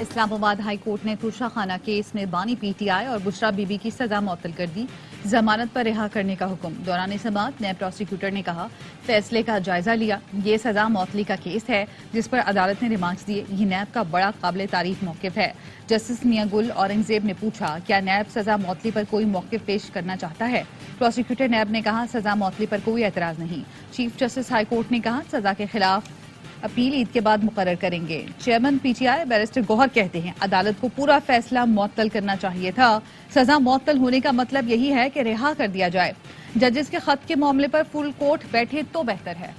Islamabad high court ने तुषा खाना case में बानी पीटीआई और बुशरा बीबी की सजा मुअत्तल कर दी। जमानत पर रिहा करने का हुक्म। दौरान समाअत नैब प्रोसिक्यूटर ने कहा, फैसले का जायजा लिया। ये सजा मुअत्तली का केस है जिस पर अदालत ने रिमांड्स दिए। ये नैब का बड़ा काबिल तारीफ मौकिफ है। जस्टिस मियां गुल औरंगजेब ने पूछा, क्या नैब सजा मुअत्तली पर कोई मौकिफ पेश करना चाहता है? प्रोसिक्यूटर नैब ने कहा, सजा मुअत्तली पर कोई एतराज नहीं। चीफ जस्टिस हाई कोर्ट ने कहा, सजा के खिलाफ अपील ईद के बाद मुकर्रर करेंगे। चेयरमैन पीटीआई बैरिस्टर गौहर कहते हैं, अदालत को पूरा फैसला मुअत्तल करना चाहिए था। सजा मुअत्तल होने का मतलब यही है कि रिहा कर दिया जाए। जजेस के खत के मामले पर फुल कोर्ट बैठे तो बेहतर है।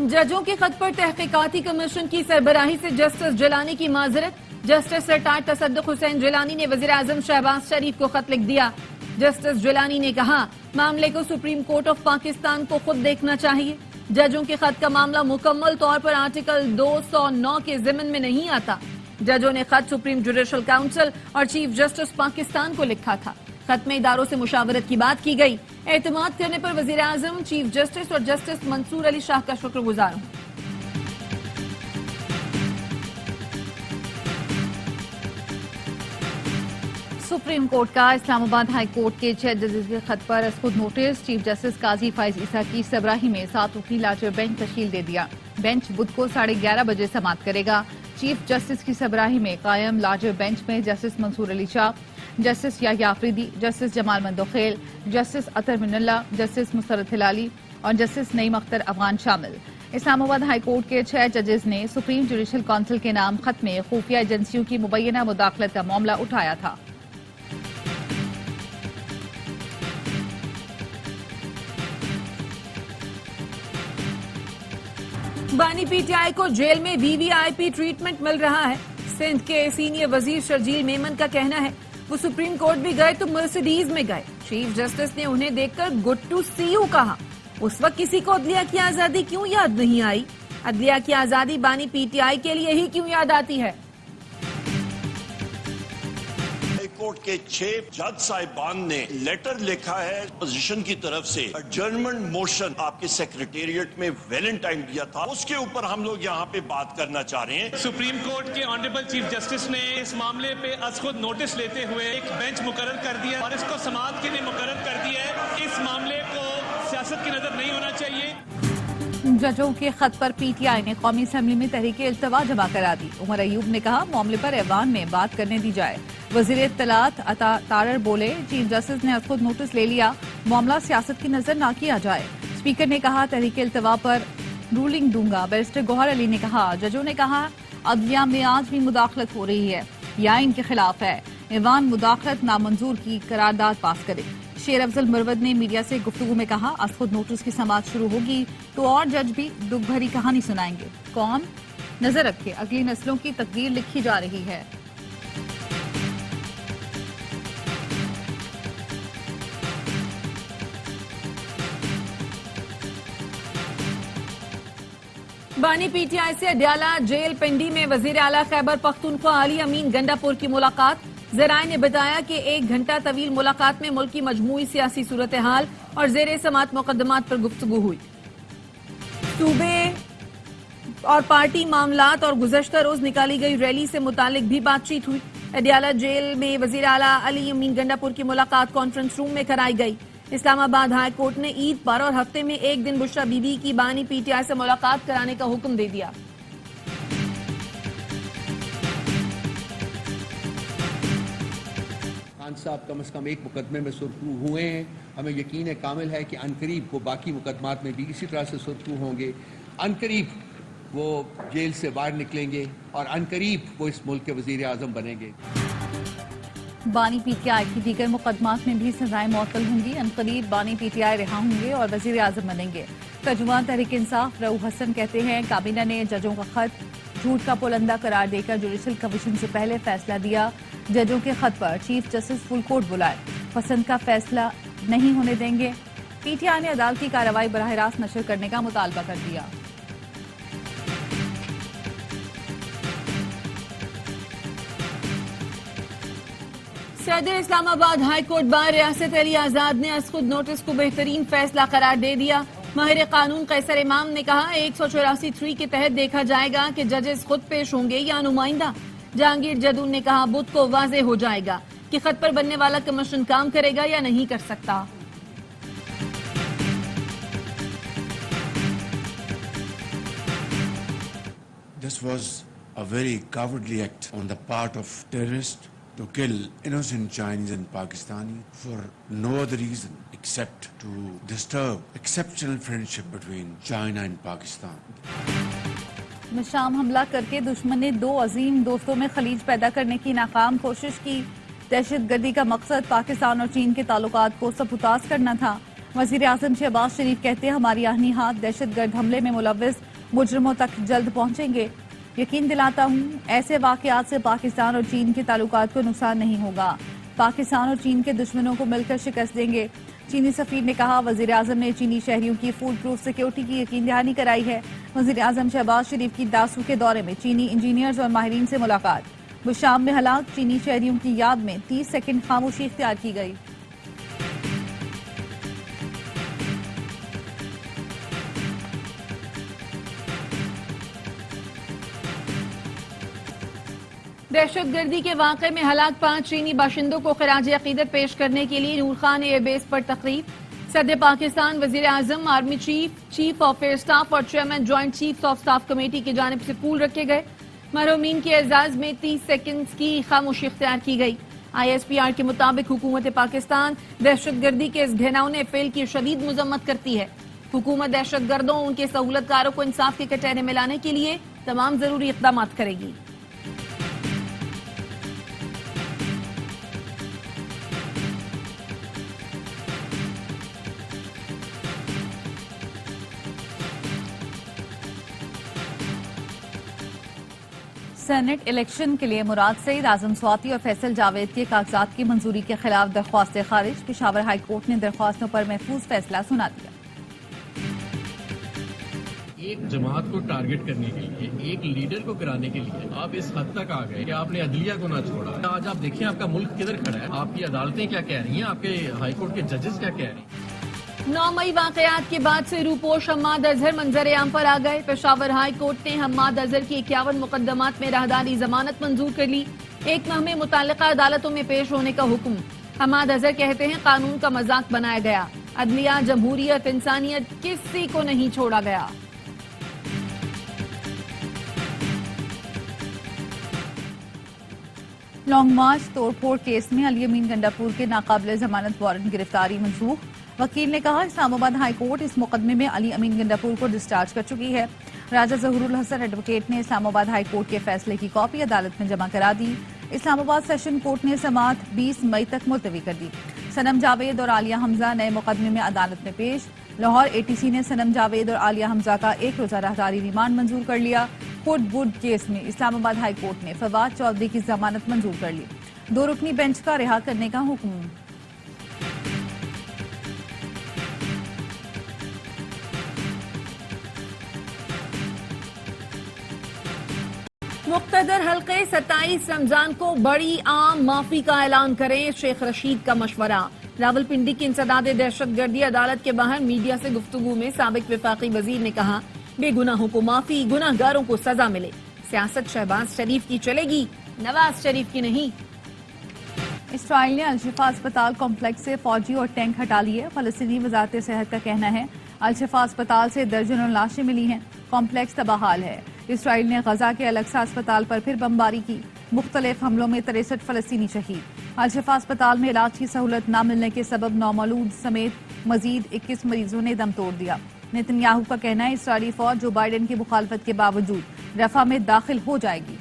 जजों के खत पर तहकीकाती कमीशन की सरबराही से जस्टिस जिलानी की माजरत। जस्टिस रिटायर्ड तसद्दुक हुसैन जिलानी ने वजीर आजम शहबाज शरीफ को खत लिख दिया। जस्टिस जिलानी ने कहा, मामले को सुप्रीम कोर्ट ऑफ पाकिस्तान को खुद देखना चाहिए। जजों के खत का मामला मुकम्मल तौर पर आर्टिकल 209 के जिम्न में नहीं आता। जजों ने खत सुप्रीम जुडिशल काउंसिल और चीफ जस्टिस पाकिस्तान को लिखा था। खत में इदारों से मुशावरत की बात की गई। एतमाद करने पर वजीर आजम, चीफ जस्टिस और जस्टिस मंसूर अली शाह का शुक्रगुजार हूं। सुप्रीम कोर्ट का इस्लामाबाद हाई कोर्ट के 6 जजेस के खत पर खुद नोटिस। चीफ जस्टिस काजी फाइज ईसा की सरबराही में 7 रुकनी लार्जर बेंच तश्कील दे दिया। बेंच बुध को 11:30 बजे समाअत करेगा। चीफ जस्टिस की सरबराही में कायम लार्जर बेंच में justice Mansoor Ali Shah, justice Yahya Afridi, justice Jamal Mandokhail, justice Athar Minallah, justice Musarrat Hilali और जस्टिस नईम अख्तर अफगान शामिल। इस्लामाबाद हाई कोर्ट के 6 जजेस ने सुप्रीम जुडिशल काउंसिल के नाम खत में खुफिया एजेंसियों की मुबैना मुदाखलत का मामला उठाया था। बानी पीटीआई को जेल में वीवीआईपी ट्रीटमेंट मिल रहा है। सिंध के सीनियर वजीर शर्जील मेमन का कहना है, वो सुप्रीम कोर्ट भी गए तो मर्सिडीज में गए। चीफ जस्टिस ने उन्हें देखकर गुड टू सी यू कहा। उस वक्त किसी को अदलिया की आजादी क्यों याद नहीं आई? अदलिया की आजादी बानी पीटीआई के लिए ही क्यों याद आती है? कोर्ट के 6 जज साहिबान ने लेटर लिखा है पोजीशन की तरफ से। एडजर्नमेंट मोशन आपके सेक्रेटेरिएट में वैलेंटाइन दिया था, उसके ऊपर हम लोग यहाँ पे बात करना चाह रहे हैं। सुप्रीम कोर्ट के ऑनरेबल चीफ जस्टिस ने इस मामले पे अज खुद नोटिस लेते हुए एक बेंच मुकर्रर कर दिया और इसको समाअत के लिए मुकर्रर कर दिया है। इस मामले को सियासत की नजर नहीं होना चाहिए। जजों के खत पर पीटीआई ने कौमी असेंबली में तहरीक इल्तवा जमा करा दी। उमर अयूब ने कहा, मामले पर ऐवान में बात करने दी जाए। वजीर इत्तलात अता तारर बोले, चीफ जस्टिस ने खुद नोटिस ले लिया, मामला सियासत की नजर ना किया जाए। स्पीकर ने कहा, तहरीक इल्तवा पर रूलिंग दूंगा। बैरिस्टर गौहर अली ने कहा, जजों ने कहा अदलिया में आज भी मुदाखलत हो रही है या इनके खिलाफ है। ऐवान मुदाखलत नामंजूर की करारदाद पास करे। शेर अफजल मुरवद ने मीडिया से गुफ्तगू में कहा, आज खुद नोटिस की समाअत शुरू होगी तो और जज भी दुख भरी कहानी सुनाएंगे। कौन? नजर रखे, अगली नस्लों की तकदीर लिखी जा रही है। बानी पीटीआई से अडयाला जेल पिंडी में वजीर आला खैबर पख्तूनख्वा अली अमीन गंडापुर की मुलाकात। जराये ने बताया कि 1 घंटा तवील मुलाकात में मुल्क की मजमूई सियासी सूरत हाल और जेर समात मुकदमात पर गुफ्तगू हुई। सूबे और पार्टी मामलात और गुज़श्ता रोज निकाली गई रैली से मुतालिक भी बातचीत हुई। अडयाला जेल में वजीर आला अली अमीन गंडापुर की मुलाकात कॉन्फ्रेंस रूम में कराई गई। इस्लामाबाद हाई कोर्ट ने ईद पर और हफ्ते में एक दिन बुशरा बीबी की बानी पीटीआई से मुलाकात कराने का हुक्म दे दिया। खान साहब कम से कम एक मुकदमे में सुरखरू हुए हैं। हमें यकीन है कामिल है कि अनकरीब वो बाकी मुकदमात में भी इसी तरह से सुरखरू होंगे। अनकरीब वो जेल से बाहर निकलेंगे और अनकरीब वो इस मुल्क के वजीर आजम बनेंगे। बानी पीटीआई की दीगर मुकदमात में भी सजाएं मुअत्तल होंगी। अनकरीब बानी पीटीआई रिहा होंगे और वजीर आजम बनेंगे। तर्जुमान तहरीक इंसाफ रऊफ हसन कहते हैं, काबीना ने जजों का खत झूठ का पुलंदा करार देकर जुडिशल कमीशन से पहले फैसला दिया। जजों के खत पर चीफ जस्टिस फुल कोर्ट बुलाए, पसंद का फैसला नहीं होने देंगे। पीटीआई ने अदालती कार्रवाई बराह रास्त नशर करने का मुतालबा कर दिया। सदर इस्लामाबाद हाई कोर्ट बार रियासत अली आजाद ने असखुद नोटिस को बेहतरीन फैसला करार दे दिया। माहिर कानून कैसर इमाम ने कहा 184(3) के तहत देखा जाएगा कि जजेस खुद पेश होंगे या नुमाइंदा। जहांगीर जदून ने कहा बुध को वाजे हो जाएगा कि खत पर बनने वाला कमीशन काम करेगा या नहीं कर सकता। This was a very cowardly act on the part of terrorists to kill innocent Chinese and Pakistani for no other reason except to disturb exceptional friendship between China and Pakistan. में शाम हमला करके दुश्मन ने 2 अजीम दोस्तों में खलीज पैदा करने की नाकाम कोशिश की। दहशतगर्दी का मकसद पाकिस्तान और चीन के ताल्लुकात को सबूताज करना था। वजीर आजम शहबाज शरीफ कहते हैं हमारी आहनी हाथ दहशतगर्द हमले में मुलव्विस मुजरिमों तक जल्द पहुंचेंगे। यकीन दिलाता हूं ऐसे वाकयात से पाकिस्तान और चीन के ताल्लुकात को नुकसान नहीं होगा। पाकिस्तान और चीन के दुश्मनों को मिलकर शिकस्त देंगे। चीनी सफीर ने कहा वजीर आजम ने चीनी शहरियों की फूड प्रूफ सिक्योरिटी की यकीन दहानी कराई है। वजीर आजम शहबाज शरीफ की दासू के दौरे में चीनी इंजीनियर्स और माहिरीन से मुलाकात। वो शाम में हलाक चीनी शहरियों की याद में 30 सेकंड खामोशी इख्तियार की गई। दहशतगर्दी के वाक़े में हलाक 5 चीनी बाशिंदों को खिराज अकीदत पेश करने के लिए नूर खान एयरबेस पर तकरीब। सदर पाकिस्तान, वजीर आजम, army chief, chief of air staff और chairman joint chief of staff committee की जानिब से फूल रखे गए। मरहूमीन के एजाज में 30 सेकंड की खामोशी इख्तियार की गई। ISPR के मुताबिक हुकूमत पाकिस्तान दहशतगर्दी के इस घिनौने फेल की शदीद मजम्मत करती है। हुकूमत दहशतगर्दों उनके सहूलतकारों को इंसाफ के कटहरे में लाने के लिए तमाम जरूरी इकदाम करेगी। सेनेट इलेक्शन के लिए मुराद सईद, आजम स्वाति और फैसल जावेद के कागजात की मंजूरी के खिलाफ दरख्वास्तें खारिज। पेशावर हाई कोर्ट ने दरख्वास्तों पर महफूज फैसला सुना दिया। एक जमात को टारगेट करने के लिए, एक लीडर को कराने के लिए आप इस हद तक आ गए कि आपने अदलिया को ना छोड़ा। आज आप देखिए आपका मुल्क किधर खड़ा है, आपकी अदालतें क्या कह रही हैं, आपके हाई कोर्ट के जजेस क्या कह रहे हैं। 9 मई वाकयात के बाद से रूपोश हम्माद अजहर मंजर आम पर आ गए। पेशावर हाई कोर्ट ने हम्माद अजहर की 51 मुकदमात में राहदारी जमानत मंजूर कर ली। 1 माह में मुताल्लिका अदालतों में पेश होने का हुक्म। हम्माद अजहर कहते हैं कानून का मजाक बनाया गया। अदलिया, जमहूरियत, इंसानियत किसी को नहीं छोड़ा गया। लॉन्ग मार्च तोड़फोड़ केस में अली अमीन गंडापुर के नाकाबिले जमानत वारंट गिरफ्तारी मंसूख। वकील ने कहा इस्लामाबाद हाई कोर्ट इस मुकदमे में अली अमीन गंडापुर को डिस्चार्ज कर चुकी है। राजा जहूरुल हसन एडवोकेट ने इस्लामाबाद हाई कोर्ट के फैसले की कॉपी अदालत में जमा करा दी। इस्लामाबाद सेशन कोर्ट ने समाअत 20 मई तक मुलतवी कर दी। सनम जावेद और आलिया हमजा नए मुकदमे में अदालत में पेश। लाहौर ATC ने सनम जावेद और आलिया हमजा का 1 रोजा राहदारी रिमांड मंजूर कर लिया। हुड केस में इस्लामाबाद हाई कोर्ट ने फवाद चौधरी की जमानत मंजूर कर ली। 2 रुकनी बेंच का रिहा करने का हुक्म। मुक्तदर हल्के 27 रमजान को बड़ी आम माफी का ऐलान करें, शेख रशीद का मशवरा। रावलपिंडी की इंसदाद दहशतगर्दी अदालत के बाहर मीडिया से गुफ्तगू में साबिक वफाकी वजीर ने कहा बेगुनाहों को माफी, गुनाहगारों को सजा मिले। सियासत शहबाज शरीफ की चलेगी, नवाज शरीफ की नहीं। इसराइल ने अल-शिफा अस्पताल कॉम्प्लेक्स से फौजी और टैंक हटा लिए। फलस्तीनी वजारत सेहत का कहना है अल-शिफा अस्पताल से दर्जनों लाशें मिली हैं। कॉम्प्लेक्स तबाहाल है। इसराइल ने गजा के अलक्सा अस्पताल पर फिर बमबारी की। मुख्तलिफ हमलों में 63 फलस्तीनी शहीद। अल-शिफा अस्पताल में इलाज की सहूलत न मिलने के सबब नौमौलूद समेत मजीद 21 मरीजों ने दम तोड़ दिया। नेतन्याहू का कहना है इसराइली फौज जो बाइडेन की मुखालफत के बावजूद रफा में दाखिल हो जाएगी।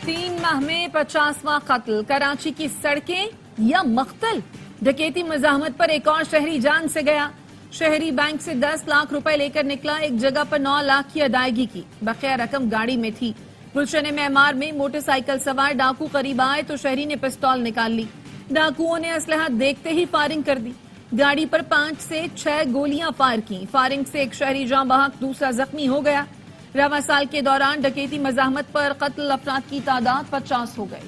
तीन माह में 50वां कत्ल। कराची की सड़कें या मख्तल। डकैती मजाहमत पर एक और शहरी जान से गया। शहरी बैंक से 10 लाख रुपए लेकर निकला। एक जगह पर 9 लाख की अदायगी की। बकाया रकम गाड़ी में थी। गुलशन मेमार में मोटरसाइकिल सवार डाकू करीब आए तो शहरी ने पिस्तौल निकाल ली। डाकुओं ने असलहा देखते ही फायरिंग कर दी। गाड़ी पर 5 से 6 गोलियां फायर की। फायरिंग से एक शहरी जाँ बहक, दूसरा जख्मी हो गया। रवां साल के दौरान डकैती मज़ाहमत पर कत्ल अफराद की तादाद 50 हो गई।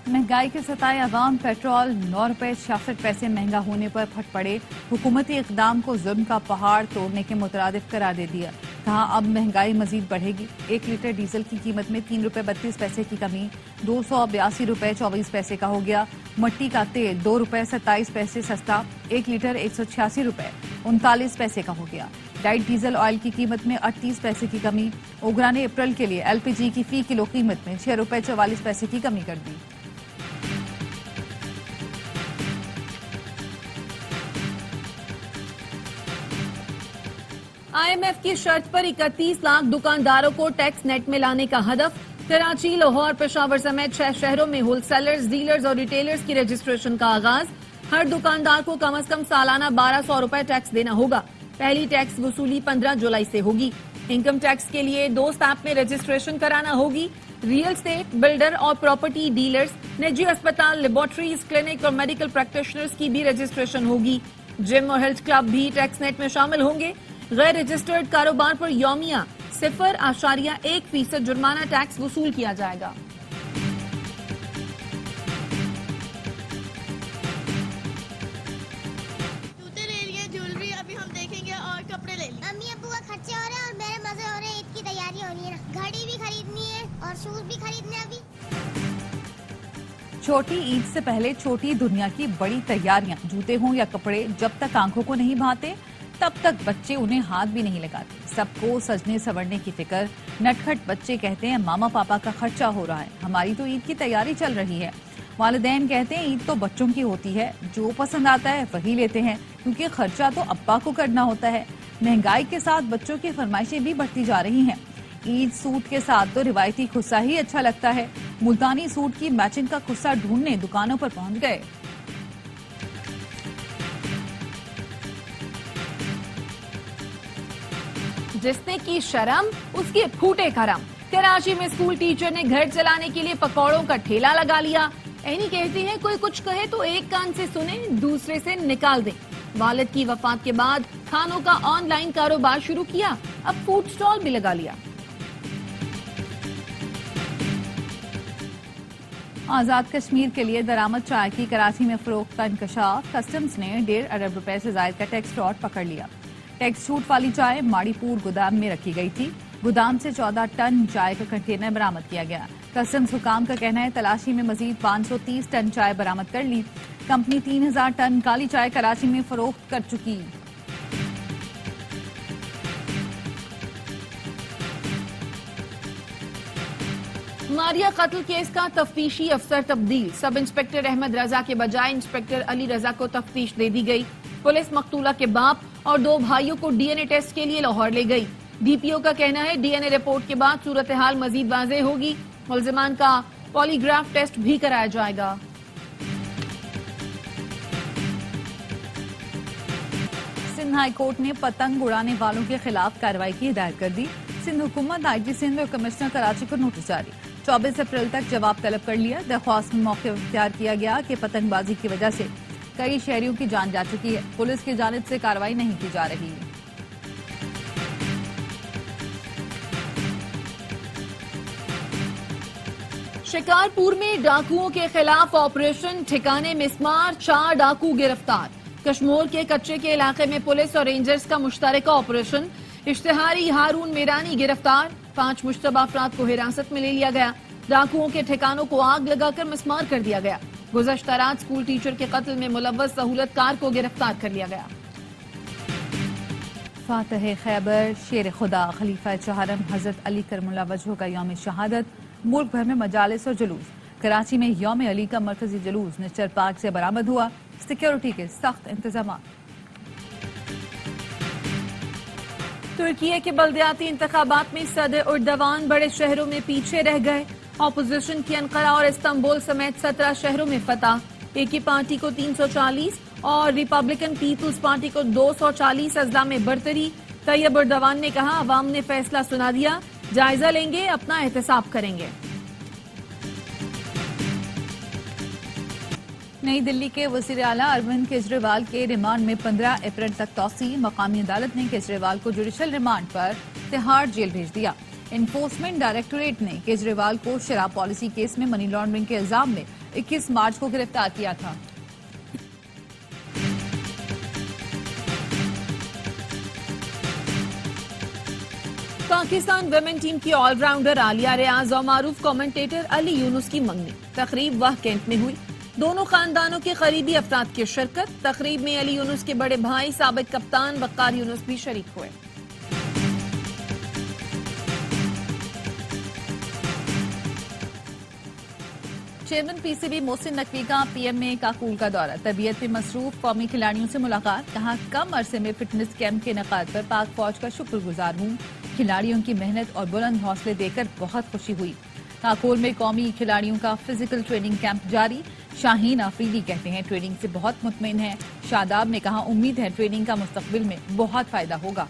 महंगाई के सताए अवाम पेट्रोल 9 रुपए 66 पैसे महंगा होने पर फट पड़े। हुकूमती इकदाम को जुल्म का पहाड़ तोड़ने के मुतरादिफ करार दे दिया। कहा अब महंगाई मजीद बढ़ेगी। 1 लीटर डीजल की कीमत में 3 रुपए 32 पैसे की कमी 282 रुपए 24 पैसे का हो गया। मट्टी का तेल 2 रुपए 27 पैसे सस्ता 1 लीटर 186 रुपए 39 पैसे का हो गया। डाइट डीजल ऑयल की कीमत में 38 पैसे की कमी। ओगरा ने अप्रैल के लिए एलपीजी की फी किलो कीमत में 6 रुपए 44 पैसे की कमी कर दी। IMF की शर्त पर 31 लाख दुकानदारों को टैक्स नेट में लाने का हदफ। कराची, लाहौर, पेशावर समेत 6 शहरों में होलसेलर्स, डीलर्स और रिटेलर्स की रजिस्ट्रेशन का आगाज। हर दुकानदार को कम से कम सालाना 1200 रुपए टैक्स देना होगा। पहली टैक्स वसूली 15 जुलाई से होगी। इनकम टैक्स के लिए 2 स्टैप में रजिस्ट्रेशन कराना होगी। रियल स्टेट, बिल्डर और प्रॉपर्टी डीलर्स, निजी अस्पताल, लेबोरेटरीज, क्लिनिक और मेडिकल प्रैक्टिशनर्स की भी रजिस्ट्रेशन होगी। जिम और हेल्थ क्लब भी टैक्स नेट में शामिल होंगे। गैर रजिस्टर्ड कारोबार पर यौमिया 0.1% जुर्माना टैक्स वसूल किया जाएगा। जूते ले लिए, ज्वेलरी अभी हम देखेंगे और कपड़े ले लिए। अम्मी अब्बू का खर्चे हो रहे हैं और मेरे मजे हो रहे हैं। ईद की तैयारी हो रही है ना, घड़ी भी खरीदनी है और शूज भी खरीदने हैं अभी। छोटी ईद से पहले छोटी दुनिया की बड़ी तैयारियां, जूते हों या कपड़े, जब तक आंखों को नहीं भाते तब तक बच्चे उन्हें हाथ भी नहीं लगाते। सबको सजने संवरने की फिक्र। नटखट बच्चे कहते हैं मामा पापा का खर्चा हो रहा है, हमारी तो ईद की तैयारी चल रही है। वालिदैन कहते हैं ईद तो बच्चों की होती है, जो पसंद आता है वही लेते हैं, क्योंकि खर्चा तो अब्बा को करना होता है। महंगाई के साथ बच्चों की फरमाइशें भी बढ़ती जा रही हैं। ईद सूट के साथ तो रिवायती खुस्सा ही अच्छा लगता है। मुल्तानी सूट की मैचिंग का खुस्सा ढूंढने दुकानों पर पहुंच गए। जिसने की शर्म उसके फूटे करम। कराची में स्कूल टीचर ने घर चलाने के लिए पकौड़ों का ठेला लगा लिया। एनी कहती है कोई कुछ कहे तो एक कान से सुने, दूसरे से निकाल दे। वालिद की वफात के बाद खानों का ऑनलाइन कारोबार शुरू किया, अब फूड स्टॉल भी लगा लिया। आजाद कश्मीर के लिए दरामद चाय की कराची में फरोख्त का इंकशाफ। कस्टम्स ने 1.5 अरब रुपए से ज्यादा का टैक्स फ्रॉड पकड़ लिया। टैक्स छूट वाली चाय माड़ीपुर गोदाम में रखी गई थी। गोदाम से 14 टन चाय का कंटेनर बरामद किया गया। कस्टम्स हुकाम का कहना है तलाशी में मजीद 530 टन चाय बरामद कर ली। कंपनी 3000 टन काली चाय कराची में फरोख्त कर चुकी। मारिया कत्ल केस का तफ्तीशी अफसर तब्दील। सब इंस्पेक्टर अहमद रजा के बजाय इंस्पेक्टर अली रजा को तफ्तीश दे दी गई। पुलिस मकतूला के बाप और 2 भाइयों को डीएनए टेस्ट के लिए लाहौर ले गई। डीपीओ का कहना है डीएनए रिपोर्ट के बाद सूरत हाल मजीद वाज़ेह होगी। मुलजिमान का पॉलीग्राफ टेस्ट भी कराया जाएगा। सिंध हाई कोर्ट ने पतंग उड़ाने वालों के खिलाफ कार्रवाई की हिदायत कर दी। सिंध हुकूमत, आईजी सिंध और कमिश्नर कराची को नोटिस जारी। 24 अप्रैल तक जवाब तलब कर लिया। दरख्वास्त में मौके इख्तियार किया गया कि पतंगबाजी की वजह से कई शहरियों की जान जा चुकी है। पुलिस की जानिब से कार्रवाई नहीं की जा रही। शिकारपुर में डाकुओं के खिलाफ ऑपरेशन, ठिकाने मिसमार, 4 डाकू गिरफ्तार। कश्मोर के कच्चे के इलाके में पुलिस और रेंजर्स का मुश्तरका ऑपरेशन। इश्तिहारी हारून मेरानी गिरफ्तार। 5 मुश्तबा अफराद को हिरासत में ले लिया गया। डाकुओं के ठिकानों को आग लगाकर मिसमार कर दिया गया। गुज़श्ता रात स्कूल टीचर के कत्ल में मुलव्वस सहूलतकार को गिरफ्तार कर लिया गया। फातह खैबर, शेर खुदा, खलीफा चहारम हजरत अली करमुल्लाह वजह का यौम शहादत। मुल्क भर में मजालिस और जुलूस। कराची में यौम अली का मरकजी जुलूस निश्चर पार्क से बरामद हुआ। सिक्योरिटी के सख्त इंतजाम। तुर्की के बल्दियाती इंतखाबात में सदर उर्दवान बड़े शहरों में पीछे रह गए। ऑपोजिशन की अनकरा और इस्तांबुल समेत 17 शहरों में फतह। एक ही पार्टी को 340 और रिपब्लिकन पीपुल्स पार्टी को 240 अजला में बरतरी। तैयब उर्दवान ने कहा अवाम ने फैसला सुना दिया, जायजा लेंगे, अपना एहतसाब करेंगे। नई दिल्ली के वज़ीर आला अरविंद केजरीवाल के रिमांड में 15 अप्रैल तक तौसी। मकामी अदालत ने केजरीवाल को जुडिशल रिमांड पर तिहाड़ जेल भेज दिया। एनफोर्समेंट डायरेक्टोरेट ने केजरीवाल को शराब पॉलिसी केस में मनी लॉन्ड्रिंग के इल्जाम में 21 मार्च को गिरफ्तार किया था। पाकिस्तान वुमेन टीम की ऑलराउंडर आलिया रियाज और मारूफ कमेंटेटर अली यूनुस की मंगनी। तकरीब वाह कैंट में हुई। दोनों खानदानों के करीबी अफराद की शिरकत। तकरीब में अली यूनुस के बड़े भाई साबिक कप्तान वक्कार यूनुस भी शरीक हुए। चेयरमैन पीसीबी मोहसिन नकवी का पीएमए काकूल का दौरा। तबीयत में मसरूफ कौमी खिलाड़ियों से मुलाकात। कहा, कम अरसे में फिटनेस कैंप के इनेकाद पर पाक फौज का शुक्रगुजार हूं। खिलाड़ियों की मेहनत और बुलंद हौसले देकर बहुत खुशी हुई। काकोल में कौमी खिलाड़ियों का फिजिकल ट्रेनिंग कैंप जारी। शाहीन आफरीदी कहते हैं, ट्रेनिंग से बहुत मुतमईन है। शादाब ने कहा, उम्मीद है ट्रेनिंग का मुस्तकबिल में बहुत फायदा होगा।